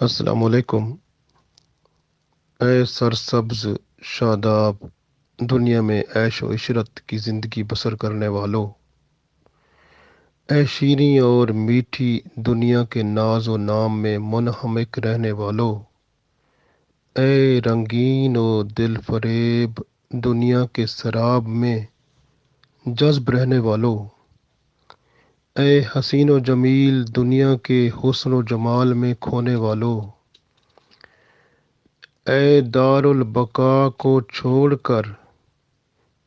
السلام علیکم۔ اے سرسبز شاداب دنیا میں عیش و عشرت کی زندگی بسر کرنے والوں، اے شیریں اور میٹھی دنیا کے ناز و نام میں منہمک رہنے والوں، اے رنگین و دل فریب دنیا کے سراب میں جذب رہنے والوں، اے حسین و جمیل دنیا کے حسن و جمال میں کھونے والوں، اے دار البقا کو چھوڑ کر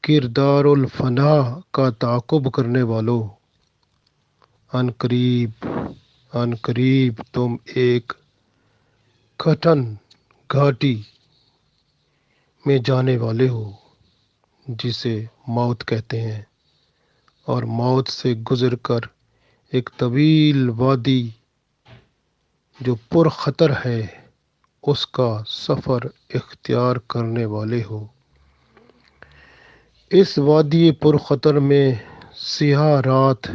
کردار الفنا کا تعاقب کرنے والوں، ان قریب تم ایک کٹھن گھاٹی میں جانے والے ہو جسے موت کہتے ہیں، اور موت سے گزر کر ایک طویل وادی جو پر خطر ہے اس کا سفر اختیار کرنے والے ہو۔ اس وادی پر خطر میں سیاہ رات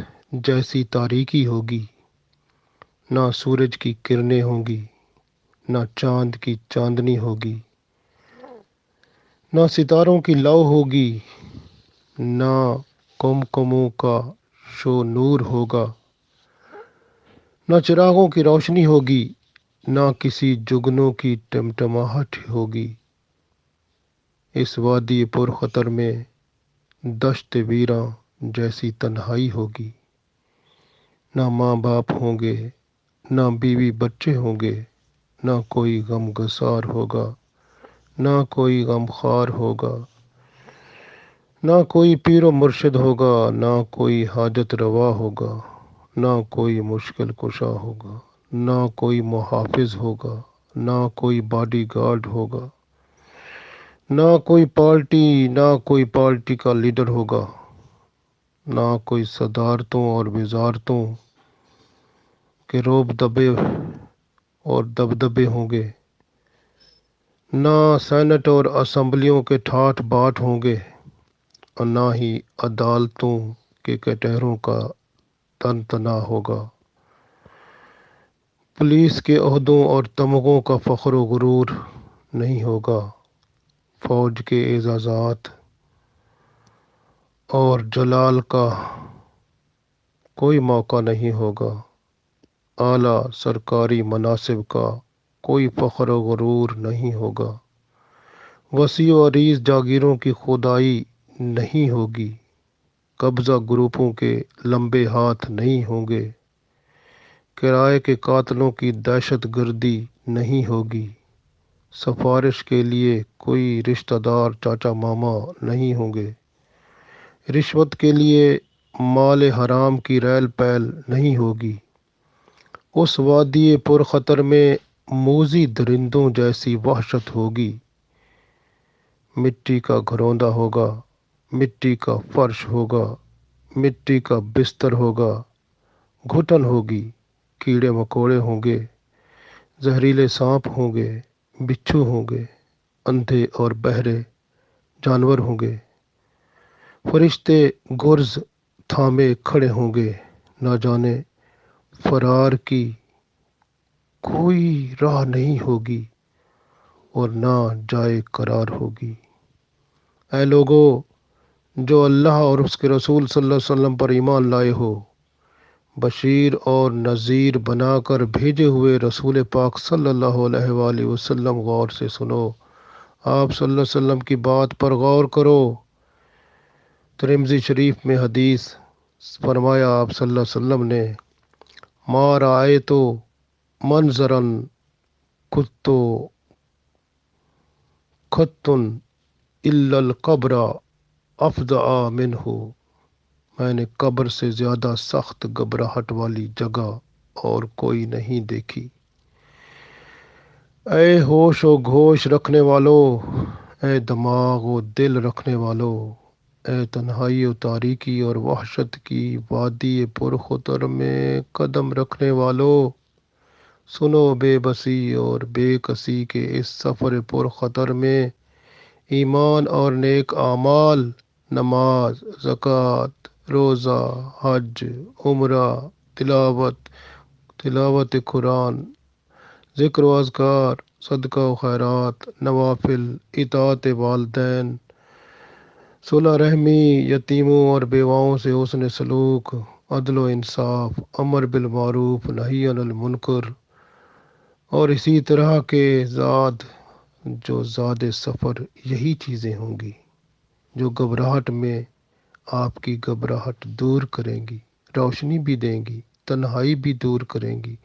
جیسی تاریکی ہوگی، نہ سورج کی کرنیں ہوں گی، نہ چاند کی چاندنی ہوگی، نہ ستاروں کی لو ہوگی، نہ کمکموں کا شو نور ہوگا، نہ چراغوں کی روشنی ہوگی، نہ کسی جگنوں کی ٹمٹماہٹ ہوگی۔ اس وادی پر خطر میں دشت ویراں جیسی تنہائی ہوگی، نہ ماں باپ ہوں گے، نہ بیوی بچے ہوں گے، نہ کوئی غم گسار ہوگا، نہ کوئی غم خوار ہوگا، نہ کوئی پیر و مرشد ہوگا، نہ کوئی حاجت روا ہوگا، نہ کوئی مشکل کشا ہوگا، نہ کوئی محافظ ہوگا، نہ کوئی باڈی گارڈ ہوگا، نہ کوئی پارٹی کا لیڈر ہوگا، نہ کوئی صدارتوں اور وزارتوں کے روب دبے اور دبدبے ہوں گے، نہ سینٹ اور اسمبلیوں کے ٹھاٹ باٹ ہوں گے، اور نہ ہی عدالتوں کے کٹہروں کا تنتنا ہوگا۔ پولیس کے عہدوں اور تمغوں کا فخر و غرور نہیں ہوگا، فوج کے اعزازات اور جلال کا کوئی موقع نہیں ہوگا، اعلیٰ سرکاری مناصب کا کوئی فخر و غرور نہیں ہوگا، وسیع و عریض جاگیروں کی خدائی نہیں ہوگی، قبضہ گروپوں کے لمبے ہاتھ نہیں ہوں گے، کرائے کے قاتلوں کی دہشت گردی نہیں ہوگی، سفارش کے لیے کوئی رشتہ دار چاچا ماما نہیں ہوں گے، رشوت کے لیے مال حرام کی ریل پیل نہیں ہوگی۔ اس وادی پر خطر میں موذی درندوں جیسی وحشت ہوگی، مٹی کا گھروندا ہوگا، مٹی کا فرش ہوگا، مٹی کا بستر ہوگا، گھٹن ہوگی، کیڑے مکوڑے ہوں گے، زہریلے سانپ ہوں گے، بچھو ہوں گے، اندھے اور بہرے جانور ہوں گے، فرشتے گرز تھامے کھڑے ہوں گے، نہ جانے فرار کی کوئی راہ نہیں ہوگی اور نہ جائے قرار ہوگی۔ اے لوگو جو اللہ اور اس کے رسول صلی اللہ علیہ وسلم پر ایمان لائے ہو، بشیر اور نذیر بنا کر بھیجے ہوئے رسول پاک صلی اللہ علیہ وآلہ وسلم غور سے سنو، آپ صلی اللہ علیہ وسلم کی بات پر غور کرو۔ ترمذی شریف میں حدیث فرمایا آپ صلی اللہ علیہ وسلم نے، ما رأیت منظرا قط خط الا القبر افظع منہ، میں نے قبر سے زیادہ سخت گھبراہٹ والی جگہ اور کوئی نہیں دیکھی۔ اے ہوش و گوش رکھنے والو، اے دماغ و دل رکھنے والو، اے تنہائی و تاریکی اور وحشت کی وادی پر خطر میں قدم رکھنے والو، سنو بے بسی اور بے کسی کے اس سفر پر خطر میں ایمان اور نیک اعمال، نماز، زکوٰۃ، روزہ، حج، عمرہ، تلاوت قرآن، ذکر و اذکار، صدقہ و خیرات، نوافل، اطاعت والدین، صلح رحمی، یتیموں اور بیواؤں سے حسن سلوک، عدل و انصاف، امر بالمعروف نہی عن المنکر، اور اسی طرح کے زاد سفر، یہی چیزیں ہوں گی جو گھبراہٹ میں آپ کی گھبراہٹ دور کریں گی، روشنی بھی دیں گی، تنہائی بھی دور کریں گی،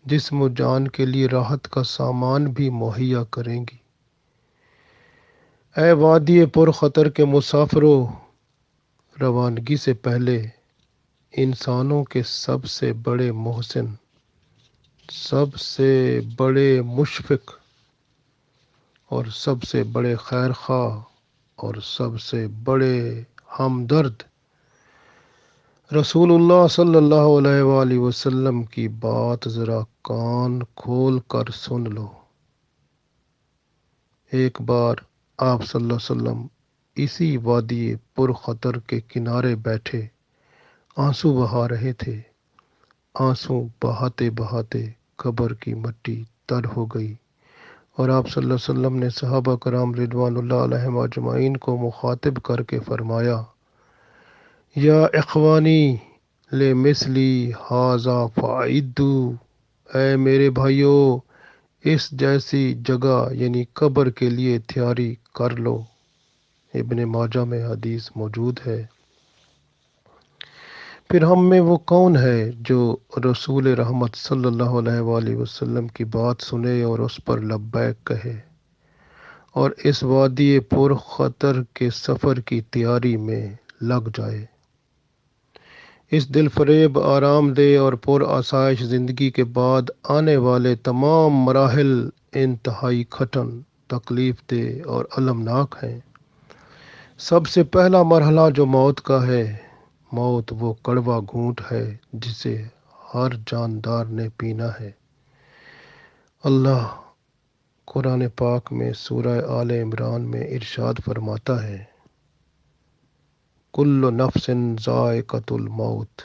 جسم و جان کے لیے راحت کا سامان بھی مہیا کریں گی۔ اے وادی پر خطر کے مسافروں، روانگی سے پہلے انسانوں کے سب سے بڑے محسن، سب سے بڑے مشفق اور سب سے بڑے خیر خواہ اور سب سے بڑے ہمدرد رسول اللہ صلی اللہ علیہ وآلہ وسلم کی بات ذرا کان کھول کر سن لو۔ ایک بار آپ صلی اللہ علیہ وسلم اسی وادی پر خطر کے کنارے بیٹھے آنسو بہا رہے تھے۔ آنسو بہاتے بہاتے قبر کی مٹی تر ہو گئی، اور آپ صلی اللہ علیہ وسلم نے صحابہ کرام رضوان اللہ علیہم اجمعین کو مخاطب کر کے فرمایا، یا اخوانی لمثلی ھذا فاعدوا، اے میرے بھائیوں، اس جیسی جگہ یعنی قبر کے لیے تیاری کر لو۔ ابن ماجہ میں حدیث موجود ہے۔ پھر ہم میں وہ کون ہے جو رسول رحمت صلی اللہ علیہ وآلہ وسلم کی بات سنے اور اس پر لبیک کہے اور اس وادی پر خطر کے سفر کی تیاری میں لگ جائے؟ اس دل فریب، آرام دہ اور پر آسائش زندگی کے بعد آنے والے تمام مراحل انتہائی کھٹن، تکلیف دہ اور المناک ہیں۔ سب سے پہلا مرحلہ جو موت کا ہے، موت وہ کڑوا گھونٹ ہے جسے ہر جاندار نے پینا ہے۔ اللہ قرآن پاک میں سورہ آل عمران میں ارشاد فرماتا ہے، کل نفس ذائقۃ الموت،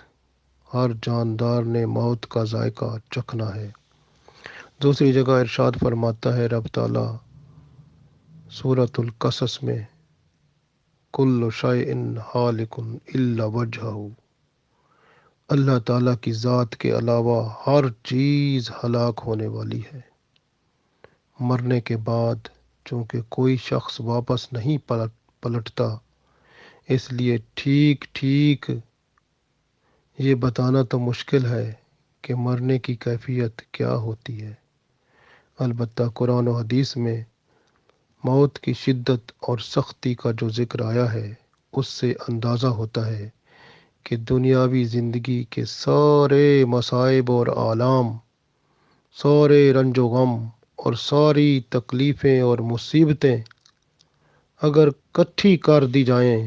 ہر جاندار نے موت کا ذائقہ چکھنا ہے۔ دوسری جگہ ارشاد فرماتا ہے رب تعالیٰ سورۃ القصص میں، کل شیء ہالک الا وجہہ، اللہ تعالیٰ کی ذات کے علاوہ ہر چیز ہلاک ہونے والی ہے۔ مرنے کے بعد چونکہ کوئی شخص واپس نہیں پلٹتا، اس لیے ٹھیک یہ بتانا تو مشکل ہے کہ مرنے کی کیفیت کیا ہوتی ہے۔ البتہ قرآن و حدیث میں موت کی شدت اور سختی کا جو ذکر آیا ہے، اس سے اندازہ ہوتا ہے کہ دنیاوی زندگی کے سارے مصائب اور آلام، سارے رنج و غم اور ساری تکلیفیں اور مصیبتیں اگر کٹھی کر دی جائیں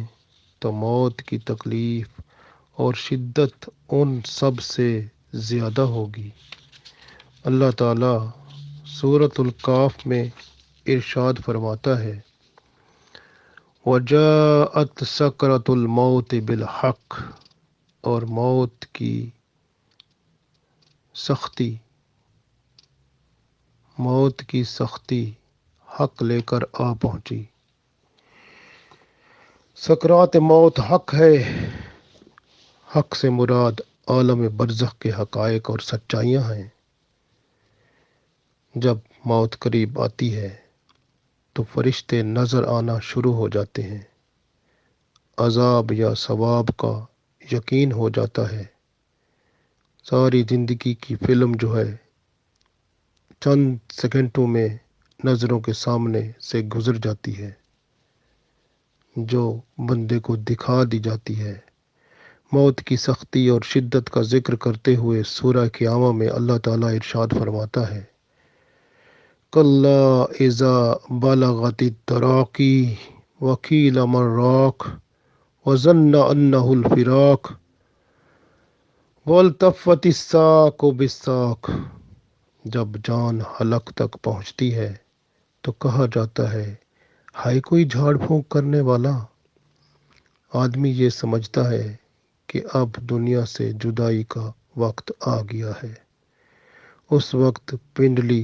تو موت کی تکلیف اور شدت ان سب سے زیادہ ہوگی۔ اللہ تعالیٰ سورۃ الکاف میں ارشاد فرماتا ہے، وجاءت سکرۃ الموت بالحق، اور موت کی سختی حق لے کر آ پہنچی۔ سکرات موت حق ہے۔ حق سے مراد عالم برزخ کے حقائق اور سچائیاں ہیں۔ جب موت قریب آتی ہے تو فرشتے نظر آنا شروع ہو جاتے ہیں، عذاب یا ثواب کا یقین ہو جاتا ہے۔ ساری زندگی کی فلم جو ہے چند سیکنڈوں میں نظروں کے سامنے سے گزر جاتی ہے، جو بندے کو دکھا دی جاتی ہے۔ موت کی سختی اور شدت کا ذکر کرتے ہوئے سورہ قیامہ میں اللہ تعالیٰ ارشاد فرماتا ہے، کلا اذا بلغت التراقی وقیل من راق وظن انہ الفراق والتفت الساق بالساق، جب جان حلق تک پہنچتی ہے تو کہا جاتا ہے، ہائے کوئی جھاڑ پھونک کرنے والا۔ آدمی یہ سمجھتا ہے کہ اب دنیا سے جدائی کا وقت آ گیا ہے۔ اس وقت پنڈلی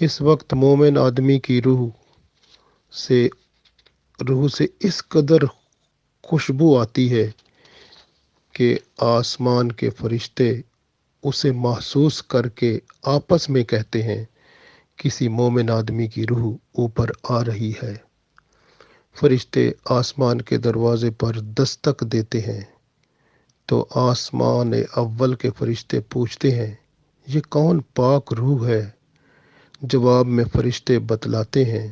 اس وقت مومن آدمی کی سے روح سے اس قدر خوشبو آتی ہے کہ آسمان کے فرشتے اسے محسوس کر کے آپس میں کہتے ہیں کسی مومن آدمی کی روح اوپر آ رہی ہے۔ فرشتے آسمان کے دروازے پر دستک دیتے ہیں تو آسمان اول کے فرشتے پوچھتے ہیں یہ کون پاک روح ہے؟ جواب میں فرشتے بتلاتے ہیں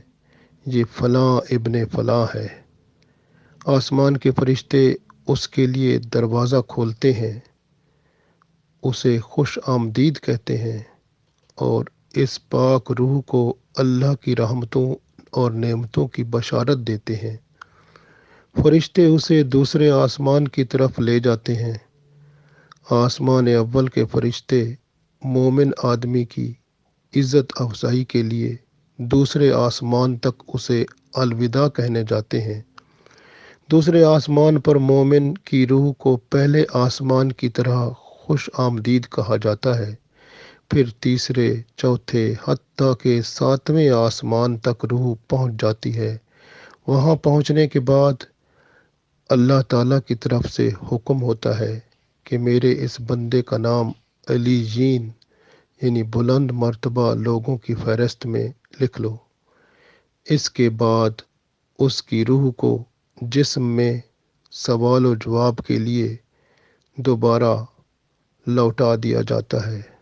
یہ فلاں ابن فلاں ہے۔ آسمان کے فرشتے اس کے لیے دروازہ کھولتے ہیں، اسے خوش آمدید کہتے ہیں اور اس پاک روح کو اللہ کی رحمتوں اور نعمتوں کی بشارت دیتے ہیں۔ فرشتے اسے دوسرے آسمان کی طرف لے جاتے ہیں۔ آسمان اول کے فرشتے مومن آدمی کی عزت افزائی کے لیے دوسرے آسمان تک اسے الوداع کہنے جاتے ہیں۔ دوسرے آسمان پر مومن کی روح کو پہلے آسمان کی طرح خوش آمدید کہا جاتا ہے، پھر تیسرے، چوتھے، حتیٰ کہ ساتویں آسمان تک روح پہنچ جاتی ہے۔ وہاں پہنچنے کے بعد اللہ تعالیٰ کی طرف سے حکم ہوتا ہے کہ میرے اس بندے کا نام علیین یعنی بلند مرتبہ لوگوں کی فہرست میں لکھ لو۔ اس کے بعد اس کی روح کو جسم میں سوال و جواب کے لیے دوبارہ لوٹا دیا جاتا ہے۔